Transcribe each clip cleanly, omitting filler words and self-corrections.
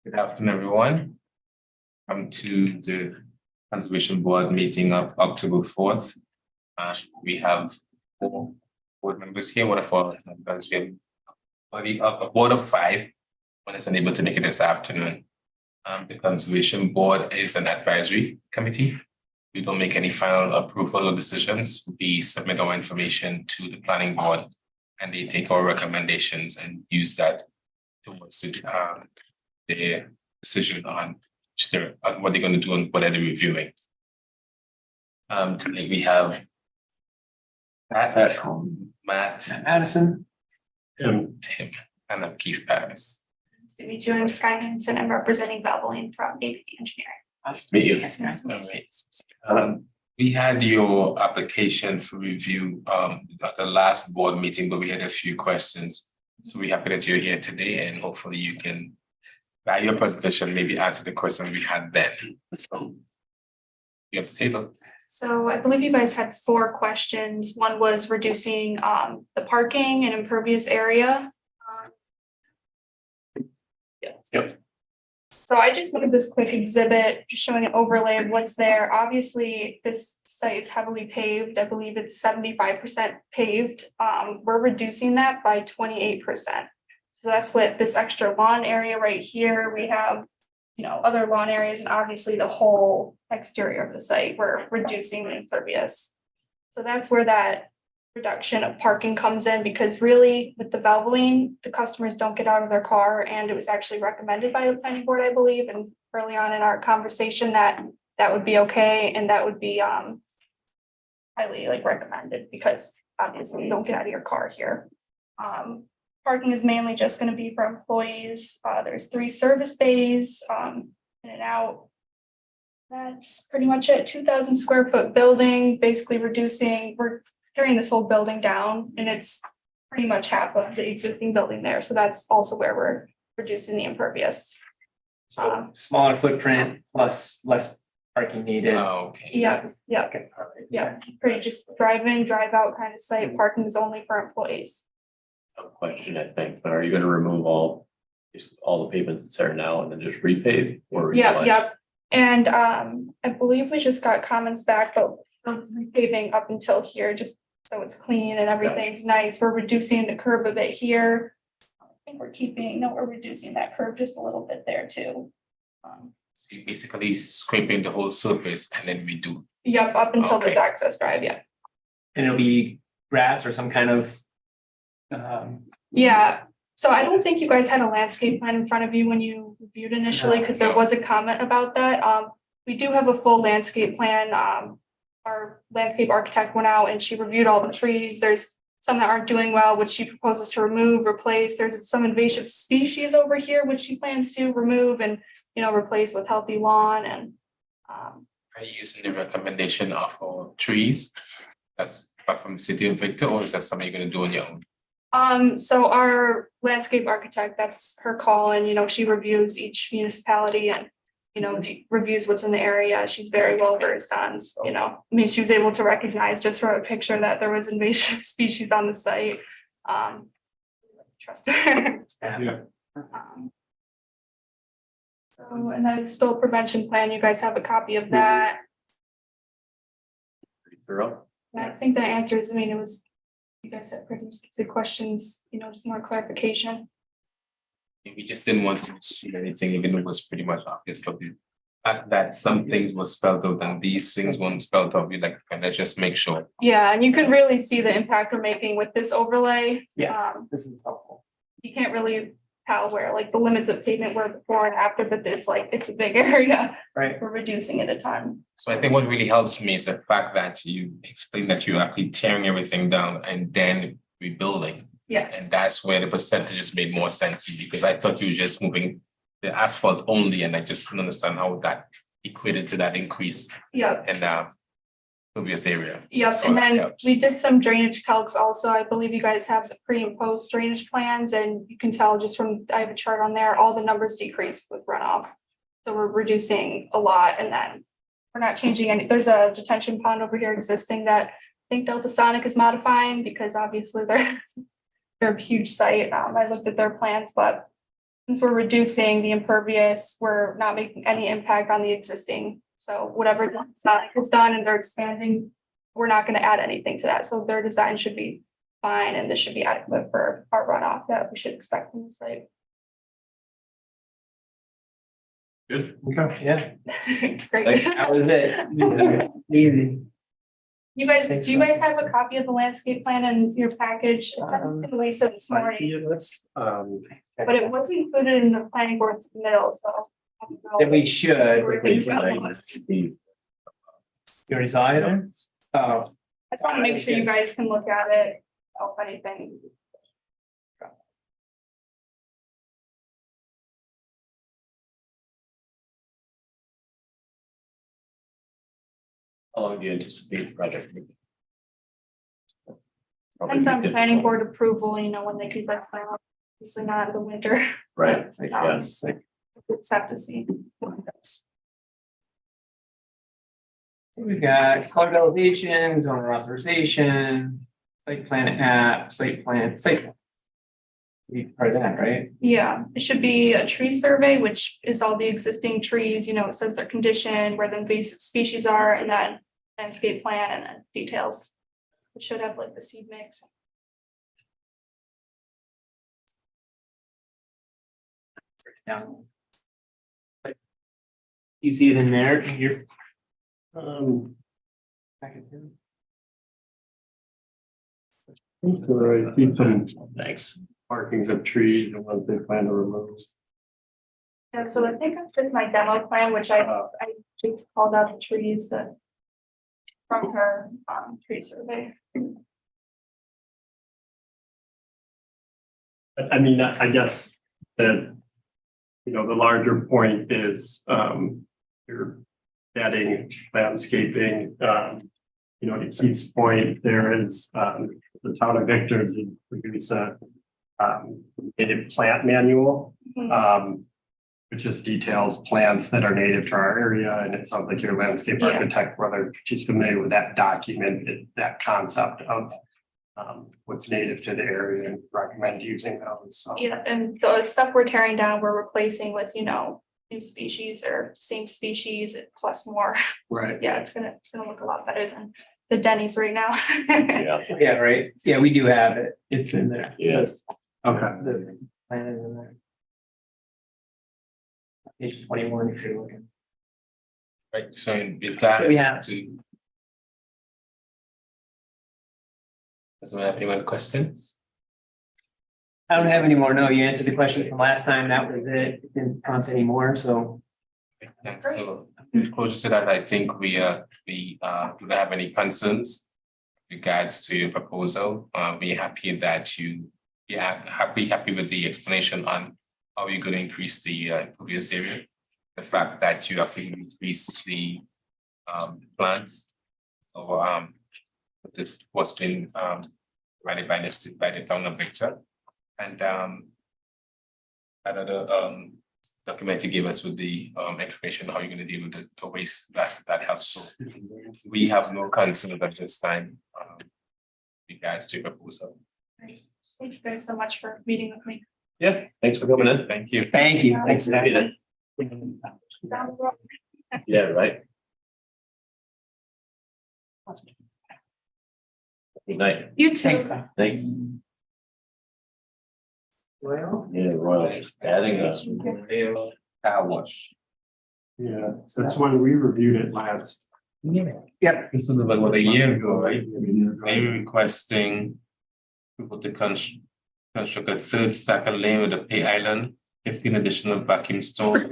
Good afternoon, everyone. Come to the Conservation Board meeting of October 4th. We have 4 board members here. One of our members, we have a board of 5. One is unable to make it this afternoon. The Conservation Board is an advisory committee. We don't make any final approval or decisions. We submit our information to the planning board and they take our recommendations and use that towards their decision on what they're going to do and what they're reviewing. Tonight we have Matt, Addison. Tim, and I'm Keith Paris. Nice to meet you. I'm Sky Hanson. I'm representing Valvoline from ABD Engineering. Nice to meet you. Yes. All right. We had your application for review at the last board meeting, but we had a few questions. So we're happy that you're here today and hopefully you can, by your presentation, maybe answer the questions we had then. So you have the table. So I believe you guys had 4 questions. One was reducing the parking and impervious area. Yes. Yep. So I just looked at this quick exhibit, just showing an overlay of what's there. Obviously, this site is heavily paved. I believe it's 75% paved. We're reducing that by 28%. So that's with this extra lawn area right here. We have, other lawn areas and obviously the whole exterior of the site. We're reducing the impervious. So that's where that reduction of parking comes in, because really with the Valvoline, the customers don't get out of their car, and it was actually recommended by the planning board, I believe, and early on in our conversation that would be okay, and that would be highly recommended, because obviously you don't get out of your car here. Parking is mainly just going to be for employees. There's 3 service bays in and out. That's pretty much it. 2,000 square foot building, basically reducing, we're tearing this whole building down, and it's pretty much half of the existing building there. So that's also where we're reducing the impervious. So smaller footprint plus less parking needed. Oh, okay. Yeah, Okay, perfect. yeah, pretty just drive in, drive out kind of site. Parking is only for employees. A question, I think, but are you gonna remove all the pavements that's there now and then just repave or? Yep. And I believe we just got comments back, but repaving up until here, just so it's clean and everything's nice. We're reducing the curb a bit here. I think we're reducing that curb just a little bit there too. So you're basically scraping the whole surface and then we do. Yep, up until Okay. the access drive, yeah. And it'll be grass or some kind of. Yeah, so I don't think you guys had a landscape plan in front of you when you reviewed initially, because there was a comment about that. We do have a full landscape plan. Our landscape architect went out and she reviewed all the trees. There's some that aren't doing well, which she proposes to remove, replace. There's some invasive species over here, which she plans to remove and, replace with healthy lawn and. Are you using the recommendation of trees? That's from the city of Victor, or is that something you're going to do on your own? So our landscape architect, that's her call, and she reviews each municipality and reviews what's in the area. She's very well versed on, she was able to recognize just from a picture that there was invasive species on the site. Trust her. Yeah. So, and then spill prevention plan, you guys have a copy of that. Pretty thorough. And I think that answers, it was, you guys had pretty specific questions, just more clarification. We just didn't want to see anything, even though it was pretty much obvious, but the fact that some things were spelled out and these things weren't spelled out, we're like, let's just make sure. Yeah, and you can really see the impact we're making with this overlay. Yeah. This is helpful. You can't really tell where the limits of pavement were before and after, but it's a big area. Right. We're reducing it a ton. So I think what really helps me is the fact that you explain that you're actually tearing everything down and then rebuilding. And Yes, that's where the percentages made more sense to me, because I thought you were just moving the asphalt only, and I just couldn't understand how that equated to that increase yep, in previous area. yep. So And that then helps. we did some drainage calcs also. I believe you guys have the pre and post drainage plans, and you can tell just from, I have a chart on there, all the numbers decreased with runoff. So we're reducing a lot, and then we're not changing any. There's a detention pond over here existing that I think Delta Sonic is modifying, because obviously they're a huge site. I looked at their plans, but since we're reducing the impervious, we're not making any impact on the existing. So whatever is done and they're expanding, we're not gonna add anything to that. So their design should be fine and this should be adequate for our runoff that we should expect from the site. Good. Okay, yeah, Great. that was it. Easy. You guys, Thanks, do you guys have a copy of the landscape plan in your package? I think Lisa this morning, but it wasn't included in the planning board's middle, so. I don't know. Then we should. Where You things got lost. already saw it? Oh, I just want to make sure you guys can look at it, if anything. How long do you anticipate the project? Probably Depends on be planning difficult. board approval, you know, when they can work plan, obviously not in the winter, Right, It's like, yes. it's have to see. so we've got color elevations, owner authorization, site plan app, site plan. We part of that, right? Yeah, it should be a tree survey, which is all the existing trees, you know, it says their condition, where the invasive species are, and then landscape plan and then details. It should have like the seed mix. Down. You see it in there, in your packet too? Right, keep some Thanks. markings of trees, the ones they plan to remove. Yeah, so I think it's just my demo plan, which I just called out the trees that. From her tree survey. I mean, I guess that, you know, the larger point is, you're adding landscaping, you know, to Keith's point, there is, the town of Victor did produce a native plant manual, which just details plants that are native to our area, and it sounds like your landscape Yeah. architect, whether she's familiar with that document, that concept of what's native to the area, and recommend using those, so. Yeah, and the stuff we're tearing down, we're replacing with, you know, new species or same species plus more. Right. Yeah, it's gonna look a lot better than the Denny's right now. Yeah, Yeah, right, yeah, we do have it, it's in there. yes. Okay. The plan is in there. Page 21, if you're looking. Right, so with that, So we have- doesn't have anyone questions? I don't have any more, no, you answered the question from last time, that was it, it didn't prompt any more, so. Thanks, so in closure to that, I think we don't have any concerns regards to your proposal. We're happy that happy with the explanation on how you're going to increase the impervious area. The fact that you have to increase the plants or this was been provided by the town of Victor. And another document you gave us with the information how you're going to deal with the waste that helps. So we have no concern at this time regards to your proposal. Thank you guys so much for meeting with me. Yeah, thanks for coming in. Thank you. Thank you, thanks for Appreciate that. it. Yeah, right. Good night. You too. Thanks, Scott. Thanks. Well. Yeah, Royal, adding us. Car wash. Yeah, so that's when we reviewed it last. Yep, This was about a year ago, right? They were requesting people to construct a third stacker lane with a pay island, 15 additional vacuum stalls,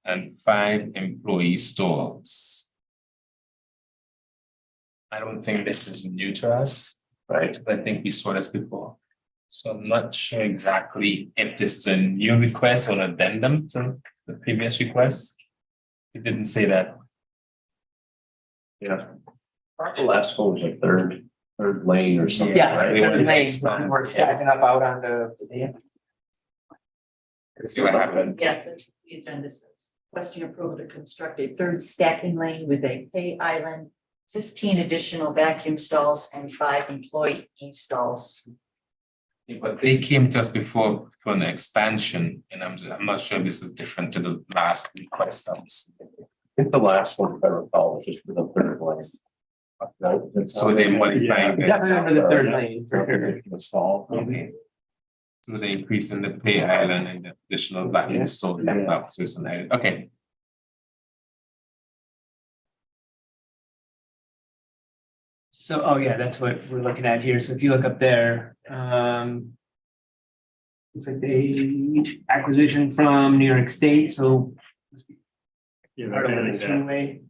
and 5 employee stalls. I don't think this is new to us, right? I think we saw this before. So I'm not sure exactly if this is a new request or an addendum to the previous request. It didn't say that. Yeah. The last one was like third lane or something, yes, right? they want third lane, next time. we're stacking up out on the. See what happened. Yeah, that's what the agenda says. Question approval to construct a third stacking lane with a pay island, 15 additional vacuum stalls and 5 employee stalls. But they came to us before for an expansion, and I'm not sure if this is different to the last request that was. I think the last one, if I recall, was just for the third lane. So they modifying this. Definitely the third lane for sure. The stall. Okay. So they increase in the pay island and the additional vacuum store left out, so it's an island, okay. So, oh yeah, that's what we're looking at here. So if you look up there, it's like the acquisition from New York State, so. You know, Part of adding the that Greenway.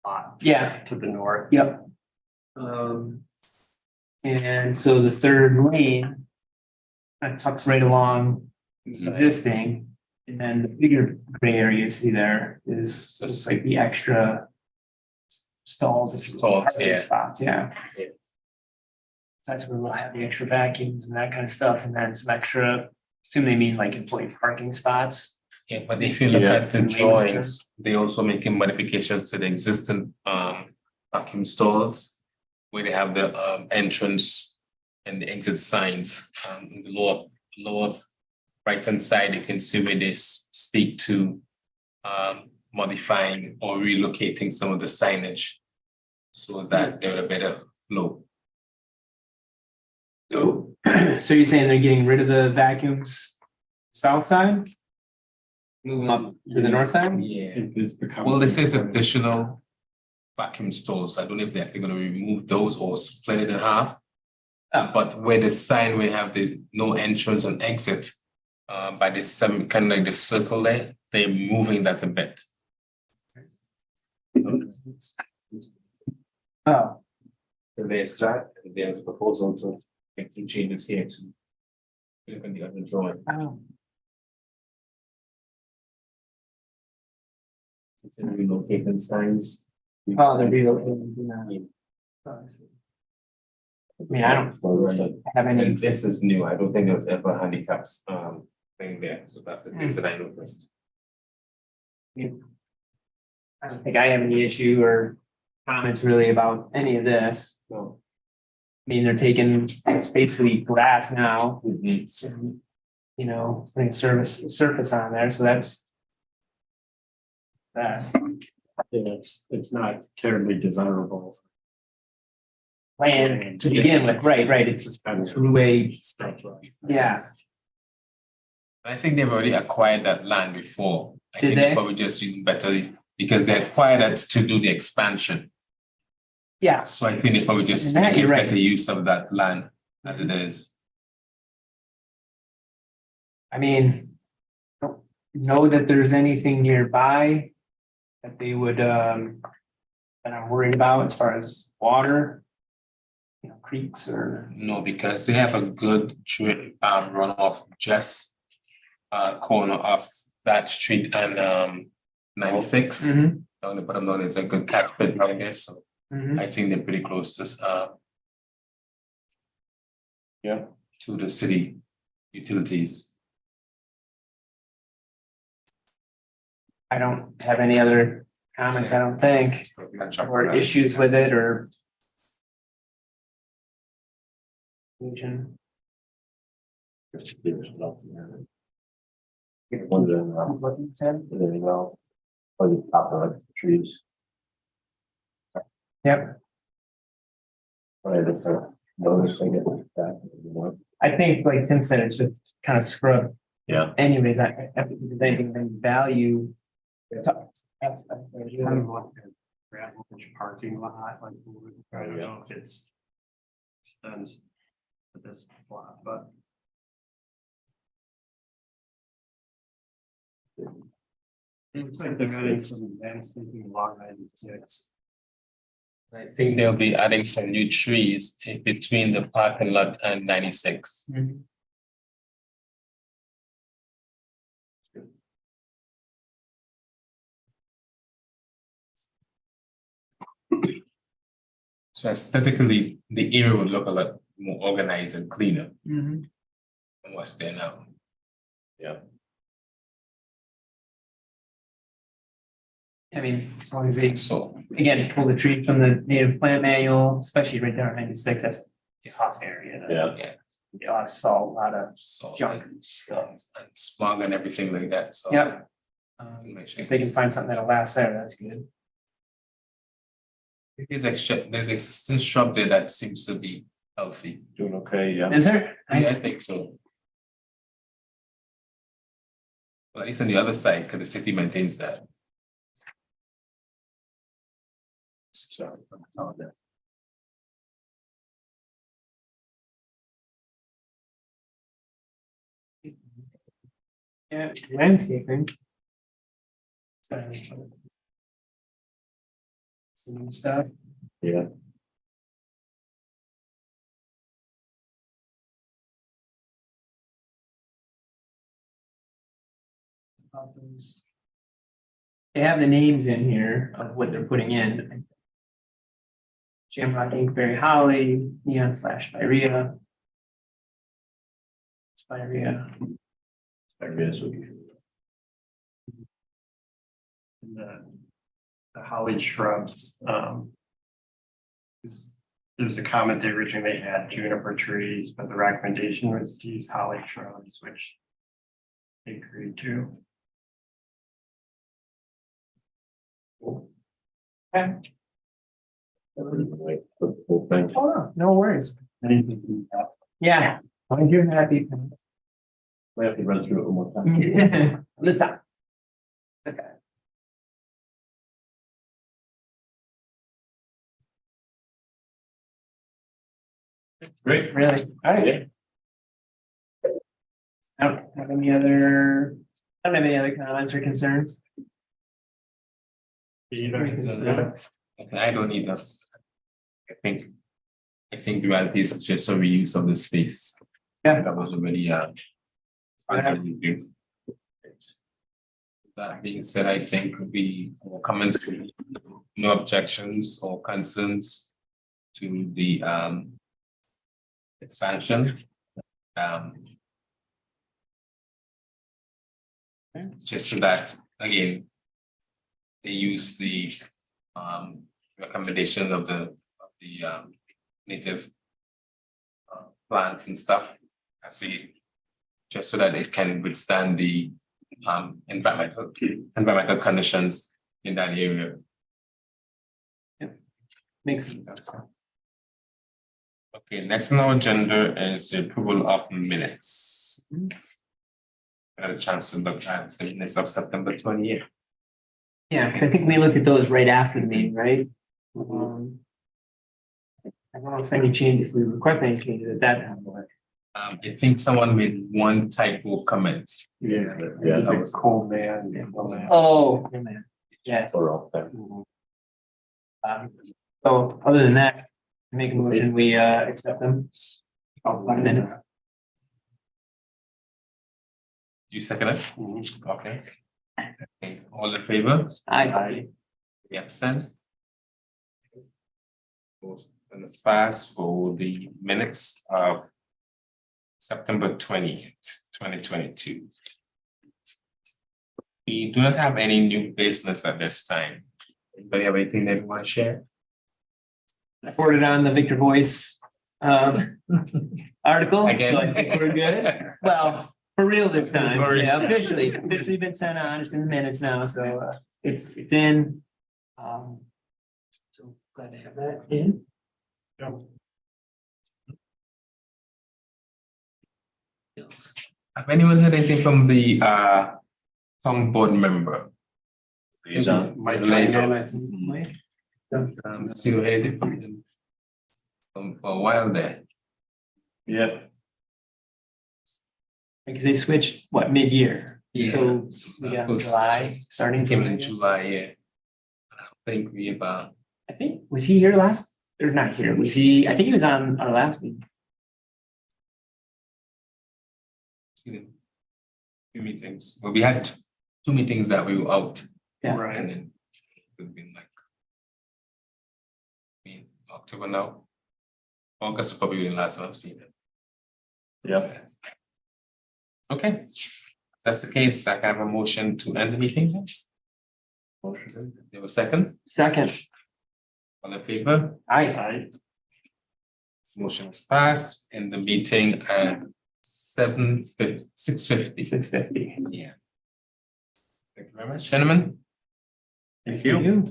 lot Yeah, to the north. yep. And so the third lane. Kind of tucks right along existing, and then the bigger gray area you see there is just like the extra. Stalls, Stalls, parking yeah. spots, yeah. That's where we'll have the extra vacuums and that kind of stuff, and then some extra, assume they mean like employee parking spots. Yeah, but if you look Yeah. at the drawings, they also making modifications to the existing vacuum stalls. Where they have the entrance and the exit signs, in the lower right hand side, you can see where they speak to modifying or relocating some of the signage. So that they're a better flow. So, so you're saying they're getting rid of the vacuums south side? Move them up to the north side? Yeah. It is becoming. Well, this is additional vacuum stalls. I don't know if they're actually gonna remove those or split it in half. But where the sign will have the no entrance and exit, by the seven, kind of like the circle there, they're moving that a bit. Oh, So there's a proposal to make some changes here to. Look at the other drawing. It's in relocating signs. oh, they're relocating. Oh, I see. I mean, I don't have any, And this is new. I don't think there's ever handicaps thing there. So that's the things that I noticed. I don't think I have any issue or comments really about any of this. So. I mean, they're taking, it's basically grass now, Mhm. and, you know, putting surface on there, so that's. That's Yeah, it's not terribly desirable. land to begin with, right, it's through a, yeah, I think they've already acquired that land before. I Did think they? they're probably just using better because they acquired it to do the expansion. yeah, So I think they probably just And that, make you're right. better use of that land as it is. I mean. Don't know that there's anything nearby. That they would, that I'm worried about as far as water. You know, creeks or, No, because they have a good runoff just corner of that street and 96. Mhm, Down the bottom down is a good catchment right there, so mhm. I think they're pretty close to Yeah. to the city utilities. I don't have any other comments, I don't think, or issues with it or. Region. Wondering, there you go. Or the top of the trees. Yep, Right, it's a notice, I get that, you know. I think like Tim said, it's just kind of scrub. Yeah. Anyways, I think if there's anything of value. That's. Kind of like a gravel parking lot, like, I don't know if it's. Done with this lot, but. It looks like they're adding some advanced thinking along 96. I think they'll be adding some new trees in between the parking lot and 96. So aesthetically, the area would look a lot more organized and cleaner Mhm. than what's there now. I mean, as long as they, So again, pull the tree from the native plant manual, especially right there on 96, that's a hot area. Yeah. yeah, A lot of salt, a lot of So junk. and smog and everything like that, so. Yep. Make sure If they can it's- find something that'll last there, that's good. There's existing shrub there that seems to be healthy. Doing okay, yeah. Is there? I think so. Well, at least on the other side, because the city maintains that. So, I'm telling them. Yeah, landscaping. So. Some stuff. Yeah. They have the names in here of what they're putting in. Shamrock Inkberry Holly, Neon Flash Spirea. Spirea. There is. The holly shrubs, there's a comment they originally had juniper trees, but the recommendation was to use holly shrubs, which they agreed to. Okay. Like, the whole thing. Oh, no worries. Anything else? Yeah, I'm you're happy. We have to run through it one more time. The top. Okay. Great. Really? All right. I don't have any other, I don't have any other comments or concerns. Either. Okay, I don't need that. I think the reality is just a reuse of the space. Yeah. That was already, I have to do. That being said, I think we will comments, no objections or concerns to the, expansion. Just so that, again, they use the recommendation of the native plants and stuff. I see, just so that it can withstand the environmental conditions in that area. Makes sense. Okay, next on our agenda is the approval of minutes. Got a chance to look at the minutes of September 28th. Yeah, 'cause I think we looked at those right after the meeting, right? I don't know if any changes, if we request any changes at that time, but. I think someone made one typo comment. Yeah, Yeah, that was cold man. Oh, man, yeah. Or all that. So other than that, I make a motion, we accept them. Oh, 1 minute. You second it? Okay. Okay, all in favor? I, We absent. And it's passed for the minutes of September 20th, 2022. We do not have any new business at this time. Anybody have anything that you want to share? I forwarded on the Victor Voice article, so I Again? think we're good. Well, for real this time, Sorry. yeah, officially been sent on, it's in the minutes now, so it's in. So glad to have that in. Have anyone heard anything from the town board member? Mike Liaison. Liaison. Still heard it from him for a while there. Yeah. Because they switched, what, mid-year? Yeah. So we got July, starting. Came July, in I guess. July, yeah. I think we've I think, was he here last, or not here, was he, I think he was on our last meeting. seen him. Few meetings, well, we had 2 meetings that we were out. Yeah. Right. And then it's been like. October now. August will probably be the last time I've seen it. Yeah. Okay, if that's the case, I can have a motion to end the meeting. Motion. You have a second, Second, all in favor? I, I, Motion is passed in the meeting at 6:50. 650. Yeah. Thank you very much, gentlemen. Thank you.